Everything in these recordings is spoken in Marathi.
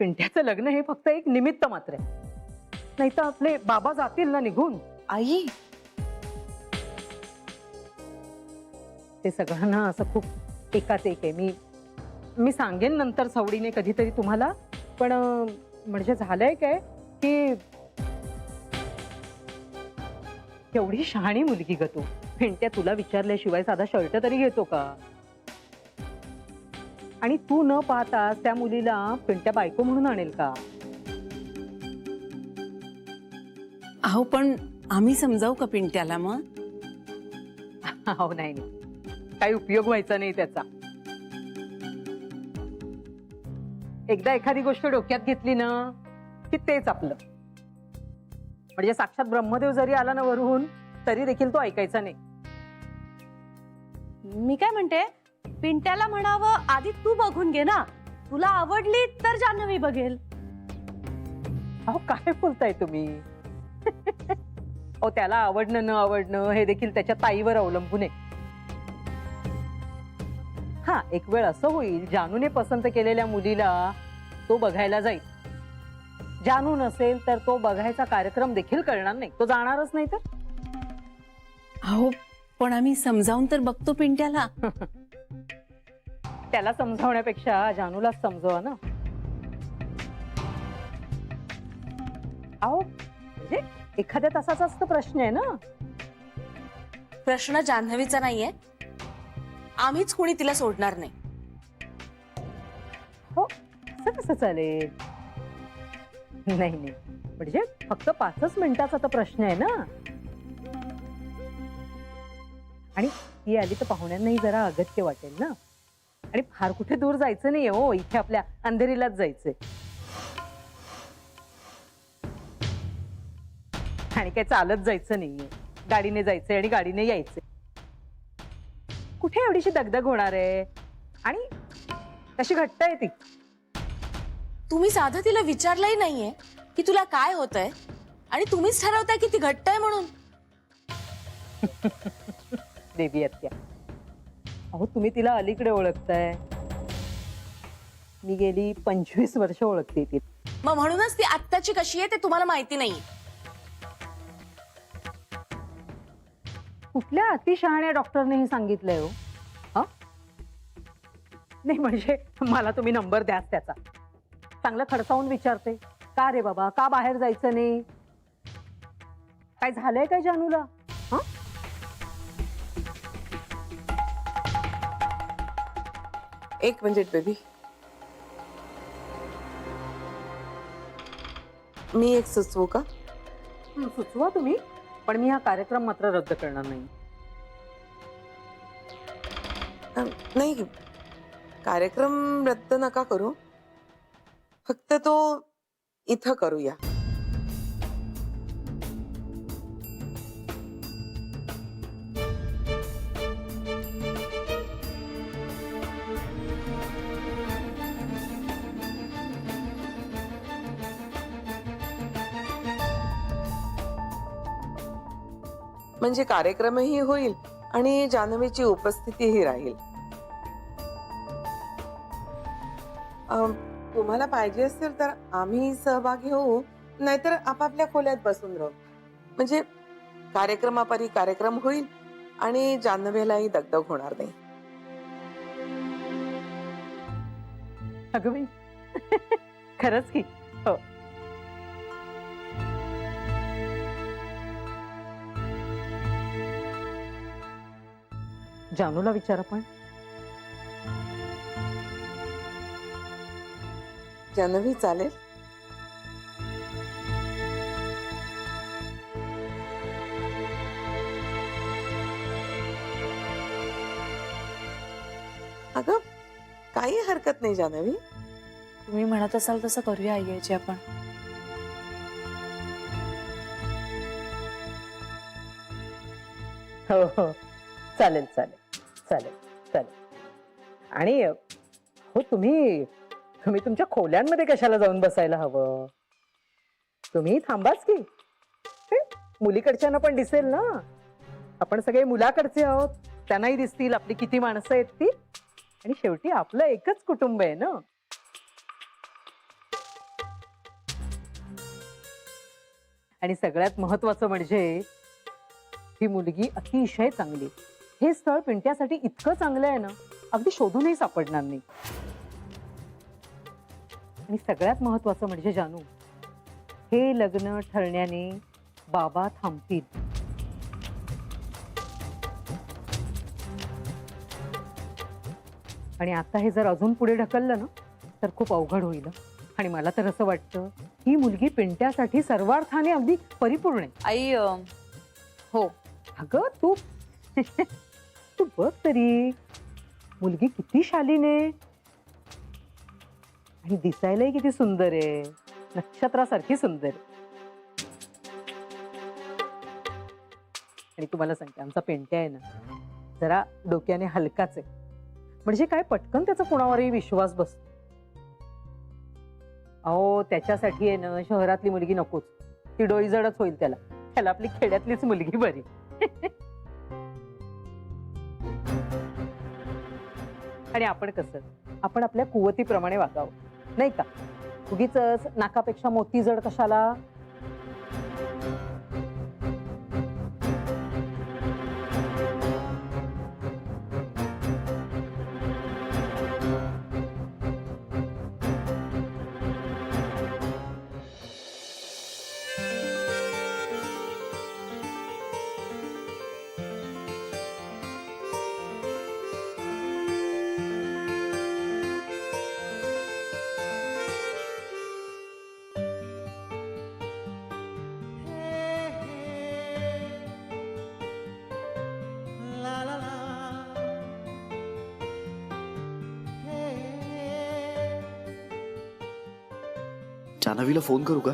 पिंट्याचं लग्न हे फक्त एक निमित्त मात्र आहे, नाही तर आपले बाबा जातील ना निघून. आई, ते सगळं ना असं खूप एकाच एक आहे. मी सांगेन नंतर सवडीने कधीतरी तुम्हाला. पण म्हणजे झालंय काय की एवढी शहाणी मुलगी ग तू. पिंट्या तुला विचारल्याशिवाय साधा शर्ट तरी घेतो का? आणि तू न पाहता त्या मुलीला पिंट्या बायको म्हणून आणेल का? अहो पण आम्ही समजावू का पिंट्याला मग? हो, नाही नाही, काही उपयोग व्हायचा नाही त्याचा. एकदा एखादी गोष्ट डोक्यात घेतली ना की तेच आपलं. म्हणजे साक्षात ब्रह्मदेव जरी आला ना वरून तरी देखील तो ऐकायचा नाही. मी काय म्हणते, पिंट्याला म्हणावं आधी तू बघून घे ना, तुला आवडली तर जान्हवी बघेल. अहो काय बोलताय तुम्ही? अहो त्याला आवडणं न आवडणं हे देखील त्याच्या ताईवर अवलंबून आहे. हा, एक वेळ असं होईल जानूने पसंत केलेल्या मुलीला तो बघायला जाईल. जानू नसेल तर तो बघायचा कार्यक्रम देखील करणार नाही, तो जाणारच नाही तर. अहो पण आम्ही समजावून तर बघतो पिंट्याला. त्याला समजावण्यापेक्षा जानूला समजवा ना. अहो म्हणजे एखाद्या तासाचाच तर प्रश्न आहे ना. प्रश्न जान्हवीचा नाहीये, आम्हीच कुणी तिला सोडणार नाही. हो, असं कसं चालेल? नाही नाही, म्हणजे फक्त 5च मिनिटाचा तर प्रश्न आहे ना. आणि ती आली तर पाहुण्यांनाही जरा अगत्य वाटेल ना. आणि फार कुठे दूर जायचं नाहीये हो, इथे आपल्या अंधेरीलाच जायचंय. आणि काय चालत जायचं नाहीये, गाडीने जायचंय आणि गाडीने यायचंय. कुठे एवढीशी दगदग होणार आहे? आणि कशी घट्ट आहे ती. तुम्ही साधं तिला विचारलंही नाहीये की तुला काय होतंय, आणि तुम्हीच ठरवताय की ती घट्ट आहे म्हणून. देवी आत्या, अहो तुम्ही तिला अलीकडे ओळखताय, मी गेली 25 वर्ष ओळखते ती. मग म्हणूनच ती आत्ताची कशी आहे ते तुम्हाला माहिती नाही. कुठल्या अतिशहाण्या डॉक्टरनेही सांगितलंय हो? हा, नाही म्हणजे मला तुम्ही नंबर द्याच त्याचा. चांगलं खडसावून विचारते, का रे बाबा, का बाहेर जायचं नाही? काय झालंय काय जानूला? हा, एक मिनिट बेबी, मी एक सुचवू का? सुचवा तुम्ही, पण मी हा कार्यक्रम मात्र रद्द करणार नाही. नाही, कार्यक्रम रद्द नका करू, फक्त तो इथं करूया. म्हणजे कार्यक्रमही होईल आणि जान्हवीची उपस्थितीही राहील. तुम्हाला पाहिजे असेल तर आम्ही सहभागी होऊ, नाहीतर आपापल्या खोल्यात बसून राहू. म्हणजे कार्यक्रमापरी कार्यक्रम होईल आणि जान्हवीलाही दगदग होणार नाही. अगं बाई, खरंच की. हो, जानूला विचारा पण. जान्हवी चालेल? अगं काही हरकत नाही जान्हवी. तुम्ही म्हणत असाल तसं करूया आई यायची आपण. हो हो, चालेल चालेल चालेल चालेल. आणि हो, तुम्ही तुमच्या खोल्यांमध्ये कशाला जाऊन बसायला हवं? तुम्ही थांबाच की. मुलीकडच्यांना पण दिसेल ना, आपण सगळे मुलाकडचे आहोत, त्यांनाही दिसतील आपली किती माणसं आहेत ती. आणि शेवटी आपलं एकच कुटुंब आहे ना. आणि सगळ्यात महत्वाचं म्हणजे ही मुलगी अतिशय चांगली. हे स्थळ पिंट्यासाठी इतकं चांगलं आहे ना, अगदी शोधूनही सापडणार नाही. आणि सगळ्यात महत्वाचं म्हणजे जानू, हे लग्न ठरण्याने बाबा थांबतील. आणि आता हे जर अजून पुढे ढकललं ना तर खूप अवघड होईल. आणि मला तर असं वाटतं ही मुलगी पिंट्यासाठी सर्वार्थाने अगदी परिपूर्ण आहे. आई हो. अगं तू तू बघ तरी, मुलगी किती शालीन आहे आणि दिसायलाही किती सुंदर आहे, नक्षत्रासारखी सुंदर आहे. आणि तुम्हाला सांगते, आमचा पेंट्या आहे ना जरा डोक्याने हलकाच आहे. म्हणजे काय पटकन त्याचा कोणावरही विश्वास बसतो. अहो त्याच्यासाठी आहे ना शहरातली मुलगी नकोच, ती डोईजडच होईल त्याला. त्याला आपली खेड्यातलीच मुलगी बरी. आणि आपण कसं, आपण आपल्या कुवतीप्रमाणे वागावं नाही का. उगीच नाकापेक्षा मोती जड कशाला. जान्हवीला फोन करू का?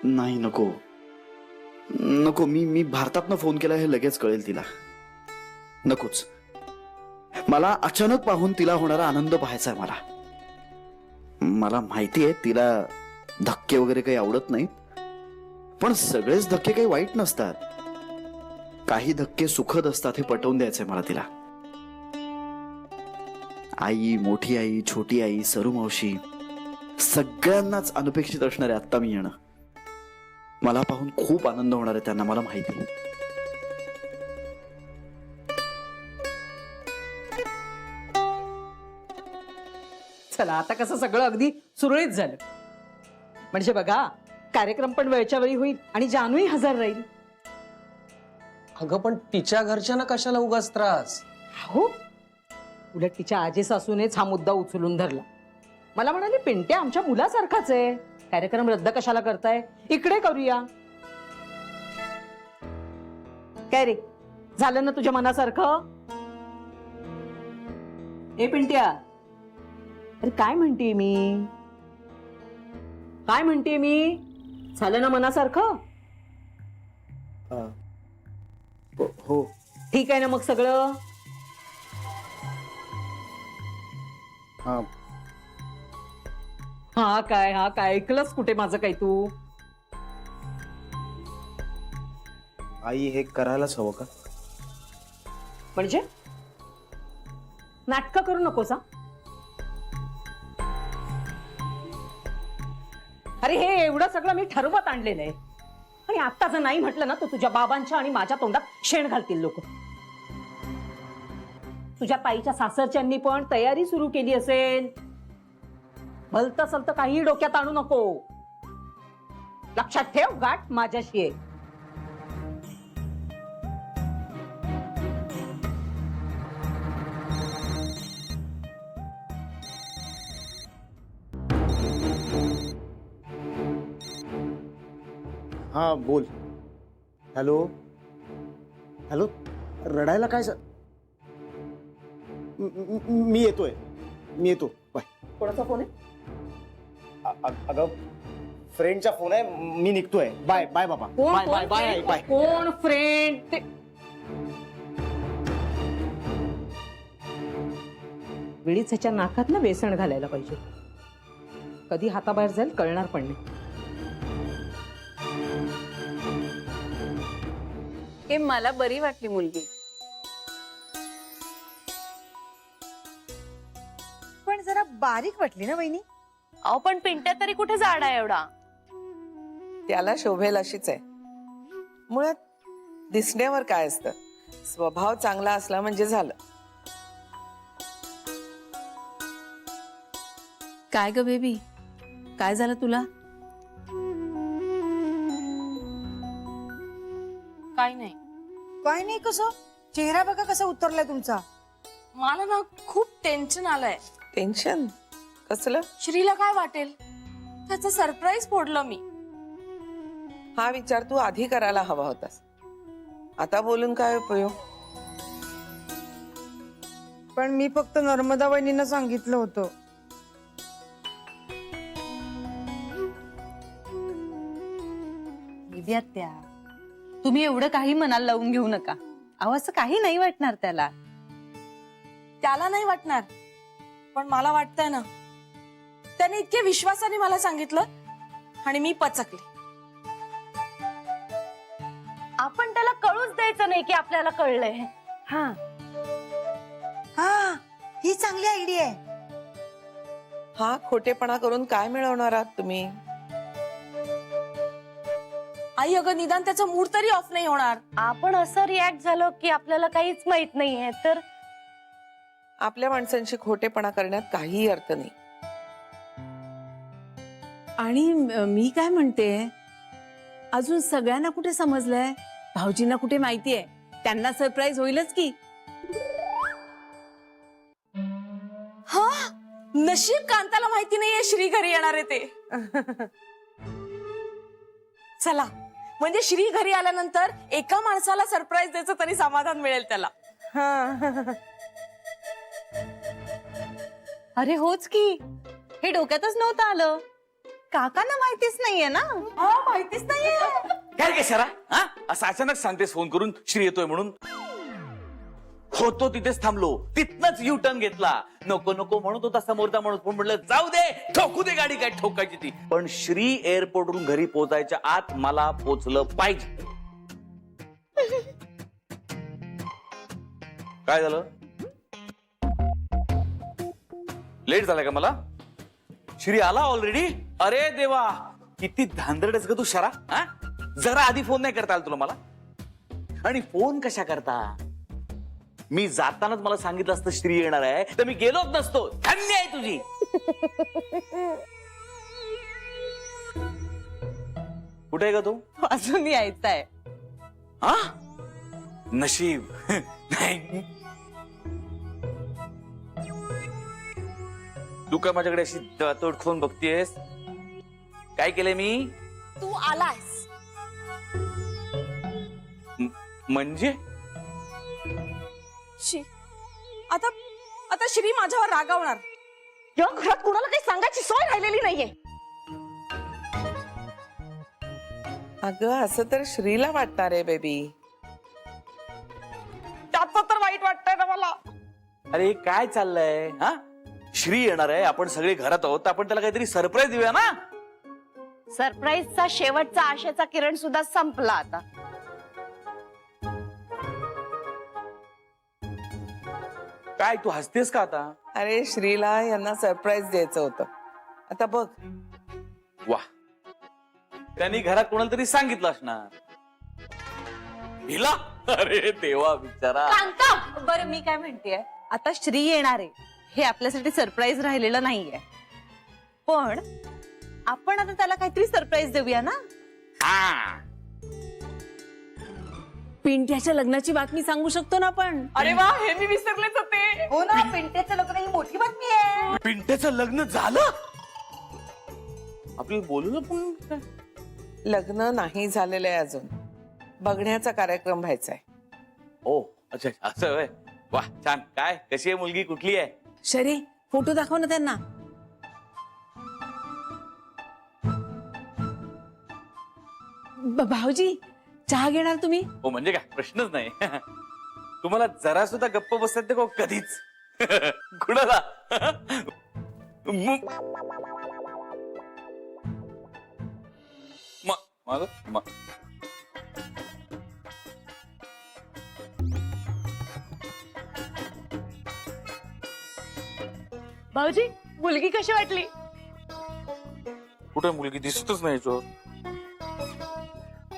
नाही नको नको, मी भारतातनं फोन केला हे लगेच कळेल तिला. नकोच. मला अचानक पाहून तिला होणारा आनंद पाहायचा आहे. मला माहिती आहे तिला धक्के वगैरे काही आवडत नाही, पण सगळेच धक्के काही वाईट नसतात. काही धक्के सुखद असतात हे पटवून द्यायचंय मला तिला. आई, मोठी आई, छोटी आई, सरू मावशी सगळ्यांनाच अनपेक्षित असणार आहे आता मी येणं. मला पाहून खूप आनंद होणार आहे त्यांना, मला माहिती आहे. चला आता कसं सगळं अगदी सुरळीत झालं. म्हणजे बघा, कार्यक्रम पण वेळच्या वेळी होईल आणि जानूही हजर राहील. अगं पण तिच्या घरच्यांना कशाला उगाच त्रास. हो, उलट तिच्या आजी सासूनेच हा मुद्दा उचलून धरला. मला म्हणाली, पिंट्या आमच्या मुलासारखाच आहे, कार्यक्रम रद्द कशाला करताय, इकडे करूया. काय रे, झालं ना तुझ्या मनासारखं? ए पिंट्या, अरे काय म्हणते मी, काय म्हणते मी, झालं ना मनासारखं? हो. ठीक आहे ना मग सगळं? हा. हा काय ऐकलंस कुठे माझं काही तू? आई हे करायलाच हवं का? म्हणजे नाटकं करू नकोस हा. अरे हे एवढं सगळं मी ठरवत आणलेलं आहे, आणि आता जर नाही म्हटलं ना तर तुझ्या बाबांच्या आणि माझ्या तोंडात शेण घालतील लोक. तुझ्या ताईच्या सासरच्यांनी पण तयारी सुरू केली असेल. भलतं सलतं काही डोक्यात आणू नको. लक्षात ठेव, गाठ माझ्याशी आहे. हा बोल. हॅलो हॅलो, रडायला काय मी येतोय, मी येतो. बाय. कोणाचा फोन आहे? अगं फ्रेंडचा फोन आहे, मी निघतोय. बाय बाय बाबा. Bye bye bye bye. कोण फ्रेंड ते? वेळीच ह्याच्या नाकात ना बेसन घालायला पाहिजे. कधी हाताबाहेर जाईल कळणार पण नाही. हे मला बरी वाटली मुलगी. बारीक वाटली ना वहिनी? अहो पण पिंट्या तरी कुठे जाड आहे एवढा? त्याला शोभेल अशीच आहे. मुळात दिसण्यावर काय असतं, स्वभाव चांगला असला म्हणजे झालं. काय ग बेबी, काय झालं तुला? काय नाही. काय नाही, कसं चेहरा बघा कसा उतरलाय तुमचा. मला ना खूप टेन्शन आलंय. टेन्शन कसलं? श्रीला काय वाटेल त्याचं सरप्राईज फोडलं मी. हा विचार तू आधी करायला हवा होतास. आता बोलून काय उपयोग? पण मी फक्त नर्मदा वहिनींना सांगितलं होतं. दीदी आत्या, तुम्ही एवढं काही मनाला लावून घेऊ नका. अहो असं काही नाही वाटणार त्याला. त्याला नाही वाटणार, पण मला वाटतंय ना. त्याने इतके विश्वासाने मला सांगितलं आणि मी पचकले. आपण त्याला कळूच द्यायचं नाही की आपल्याला कळलंय. हा, ही चांगली आयडिया आहे. हा खोटेपणा करून काय मिळवणार आहात तुम्ही? आई अगं निदान त्याचा मूड तरी ऑफ नाही होणार. आपण असं रिॲक्ट झालो की आपल्याला काहीच माहित नाहीये तर आपल्या माणसांशी खोटेपणा करण्यात काहीही अर्थ नाही. आणि मी काय म्हणते, अजून सगळ्यांना कुठे समजलंय, भाऊजींना कुठे माहितीये, त्यांना सरप्राईज होईलच की. हा, नशीब कांताला माहिती नाहीये श्री घरी येणार आहे ते. चला, म्हणजे श्री घरी आल्यानंतर एका माणसाला सरप्राईज द्यायचं तरी समाधान मिळेल त्याला. अरे होच की, हे डोक्यातच नव्हतं आलं. काकांना माहितीच नाहीये ना. माहितीच नाहीये. काय गे शरा, हा असं अचानक सांगतेस फोन करून श्री येतोय म्हणून? होतो तिथेच थांबलो, तिथनच यू टर्न घेतला. नको नको म्हणत होता समोरचा माणूस, पण म्हटलं जाऊ दे, ठोकू दे गाडी, काय ठोकायची ती. पण श्री एअरपोर्टवरून घरी पोहोचायच्या आत मला पोचलं पाहिजे. काय झालं? लेट झालाय का मला? श्री आला ऑलरेडी? अरे देवा, किती धांदरडेस ग तू शरा. हा, जरा आधी फोन नाही करता आला तुला मला? आणि फोन कशा करता? मी जातानाच मला सांगितलं असतं श्री येणार आहे तर मी गेलोच नसतो. धन्य आहे तुझी. कुठे आहे का तू? अजून यायचंय. हा, नशीब. नाही, तू काय माझ्याकडे अशी तोडखोन बघतीयस? काय केलंय मी? तू आलायस म्हणजे आता आता श्री माझ्यावर रागावणार. या घरात कोणाला काही सांगायची सोय राहिलेली नाहीये. अगं असं तर श्रीला वाटणार आहे बेबी. त्याचं तर वाईट वाटतंय ना मला. अरे काय चाललंय? हा, श्री येणार आहे, आपण सगळे घरात आहोत, आपण त्याला काहीतरी सरप्राईज देऊया ना. सरप्राईजचा शेवटचा आशेचा किरण सुद्धा संपला आता. काय तू हसतेस का आता? अरे श्रीला यांना सरप्राईज द्यायचं होतं. आता बघ. वा, त्यांनी घरात कोणाला तरी सांगितलं असणार. हिला? अरे देवा बिचारा. कांता, बरं मी काय म्हणतेय, आता श्री येणार आहे हे आपल्यासाठी सरप्राईज राहिलेलं नाहीये, पण आपण आता त्याला काहीतरी सरप्राईज देऊया ना. हा, पिंट्याच्या लग्नाची बातमी सांगू शकतो ना आपण. अरे वा, हे मी विसरलेच होते. हो ना, पिंट्याचं लग्न ही मोठी बातमी आहे. पिंट्याचं लग्न झालं? आपल्याला बोलू पण. लग्न नाही झालेलं आहे अजून, बघण्याचा कार्यक्रम व्हायचा आहे. ओ अच्छा, असं होय. वा छान. काय, कशी आहे मुलगी, कुठली आहे? शरे, फोटो दाखव ना त्यांना. भाऊजी, चहा घेणार तुम्ही? हो म्हणजे काय, प्रश्नच नाही. तुम्हाला जरा सुद्धा गप्प बसत नाही का कधीच? कुणाला? भाऊजी मुलगी कशी वाटली? कुठे मुलगी दिसतच नाही याच्यावर.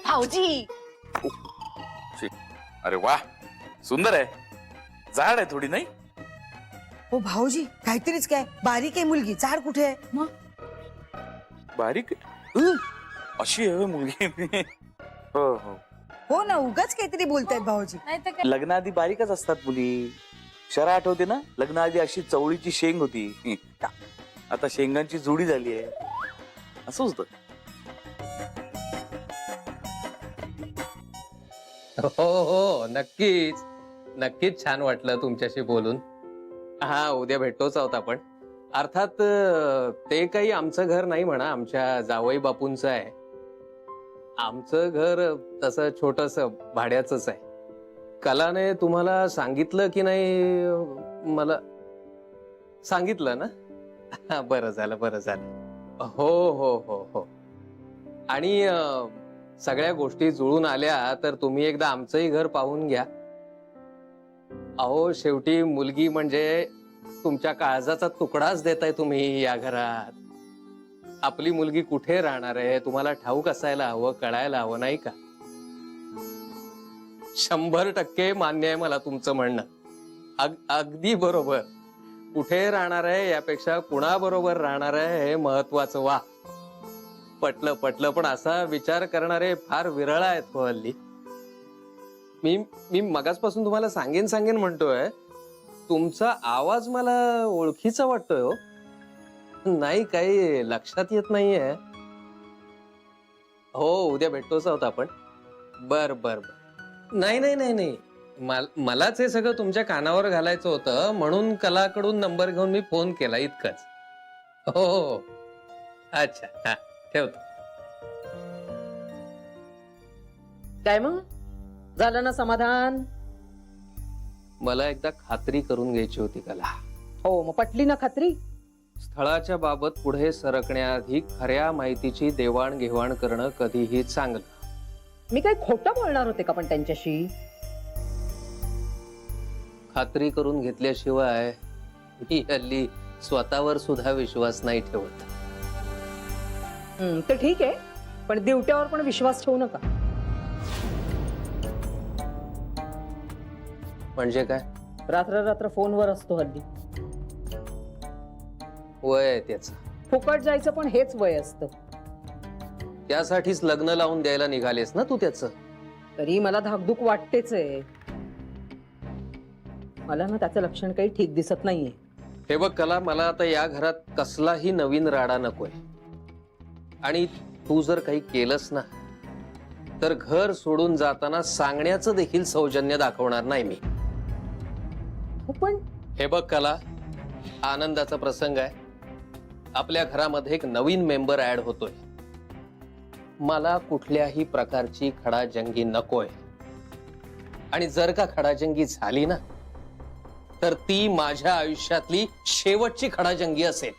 भाऊजी अरे वा, सुंदर आहे, जाड आहे थोडी, नाही? हो भाऊजी काहीतरीच काय बारीक आहे मुलगी झाड कुठे आहे बारीक अशी आहे होय मुलगी. हो हो, हो ना उगाच काहीतरी बोलतायत भाऊजी लग्नाआधी बारीकच असतात मुली. शरा आठवते ना, लग्नाआधी अशी चवळीची शेंग होती, आता शेंगांची जोडी झाली आहे. असं होतं. हो हो, नक्कीच नक्कीच छान वाटलं तुमच्याशी बोलून. हा, उद्या भेटतोच आहोत आपण. अर्थात ते काही आमचं घर नाही म्हणा, आमच्या जावई बापूंचं आहे. आमचं घर तसं छोटस भाड्याचंच आहे. कलाने तुम्हाला सांगितलं की नाही? मला सांगितलं ना? बरं झालं बरं झालं. हो हो हो हो. आणि सगळ्या गोष्टी जुळून आल्या तर तुम्ही एकदा आमचंही घर पाहून घ्या. अहो, शेवटी मुलगी म्हणजे तुमच्या काळजाचा तुकडाच देताय तुम्ही या घरात. आपली मुलगी कुठे राहणार आहे तुम्हाला ठाऊक असायला हवं, कळायला हवं, नाही का? 100% मान्य आहे मला तुमचं म्हणणं. अगदी बरोबर. कुठे राहणार आहे यापेक्षा कुणाबरोबर राहणार आहे हे महत्वाचं. वा, पटलं पटलं. पण असा विचार करणारे फार विरळ आहेत हो हल्ली. मी मगाचपासून तुम्हाला सांगेन म्हणतोय, तुमचा आवाज मला ओळखीचा वाटतोय हो. नाही, काही लक्षात येत नाहीये. हो, उद्या भेटतोच आहोत आपण. बर बर बर. नाही नाही नाही नाही, मलाच हे सगळं तुमच्या कानावर घालायचं होतं म्हणून कलाकडून नंबर घेऊन मी फोन केला, इतकंच. हो हो, अच्छा, हा, ठेवतो. काय मग झालं ना समाधान? मला एकदा खात्री करून घ्यायची होती कला. हो, मग पटली ना खात्री? स्थळाच्या बाबत पुढे सरकण्याआधी खऱ्या माहितीची देवाणघेवाण करणं कधीही चांगलं. मी काही खोटं बोलणार होते का पण त्यांच्याशी? खात्री करून घेतल्याशिवाय मी हल्ली स्वतःवर सुद्धा विश्वास नाही ठेवत. तर ठीक आहे, पण दिवट्यावर पण विश्वास ठेवू नका. म्हणजे काय? रात्र रात्र फोनवर असतो हल्ली. वय आहे त्याचं. फुकट जायचं पण हेच वय असतं. त्यासाठीच लग्न लावून द्यायला निघालेस ना तू त्याचं? तरी मला धाकधूक वाटतेच आहे. मला ना त्याचं लक्षण काही ठीक दिसत नाहीये. हे बघ कला, मला आता या घरात कसलाही नवीन राडा नकोय. आणि तू जर काही केलंस ना तर घर सोडून जाताना सांगण्याचं देखील सौजन्य दाखवणार नाही मी. पण हे बघ कला, आनंदाचा प्रसंग आहे. आपल्या घरामध्ये एक नवीन मेंबर ऍड होतोय. मला कुठल्याही प्रकारची खडाजंगी नकोय. आणि जर का खडाजंगी झाली ना तर ती माझ्या आयुष्यातली शेवटची खडाजंगी असेल.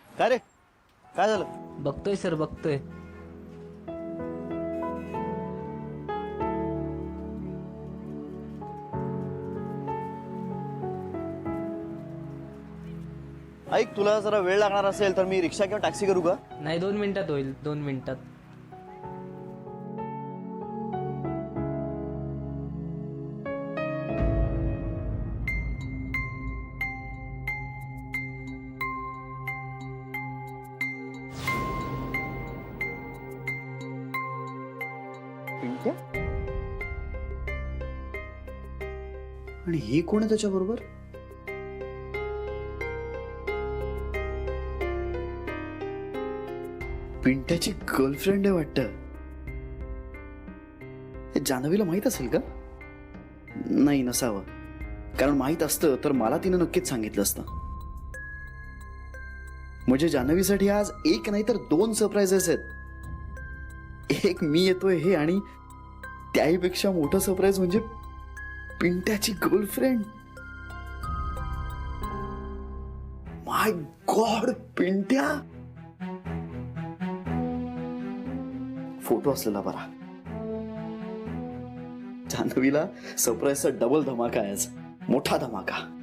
काय रे, काय झालं? बघतोय सर, बघतोय. ऐक, तुला जरा वेळ लागणार असेल तर मी रिक्षा किंवा टॅक्सी करू का? नाही, 2 मिनिटात होईल, 2 मिनिटात. पिंट्या? आणि ही कोण आहे त्याच्या बरोबर? पिंट्याची गर्लफ्रेंड आहे वाटतं. हे जान्हवीला माहित असेल का? नाही, नसावं. कारण माहित असतं तर मला तिनं नक्कीच सांगितलं असतं. म्हणजे जान्हवीसाठी आज एक नाही तर 2 सरप्राइजेस आहेत. एक मी येतोय हे, आणि त्याहीपेक्षा मोठं सरप्राईज म्हणजे पिंट्याची गर्लफ्रेंड. माय गॉड, पिंट्या. फोटो असलेला बरा. जान्हवीला सरप्राईजचा डबल धमाका आहे आज. मोठा धमाका.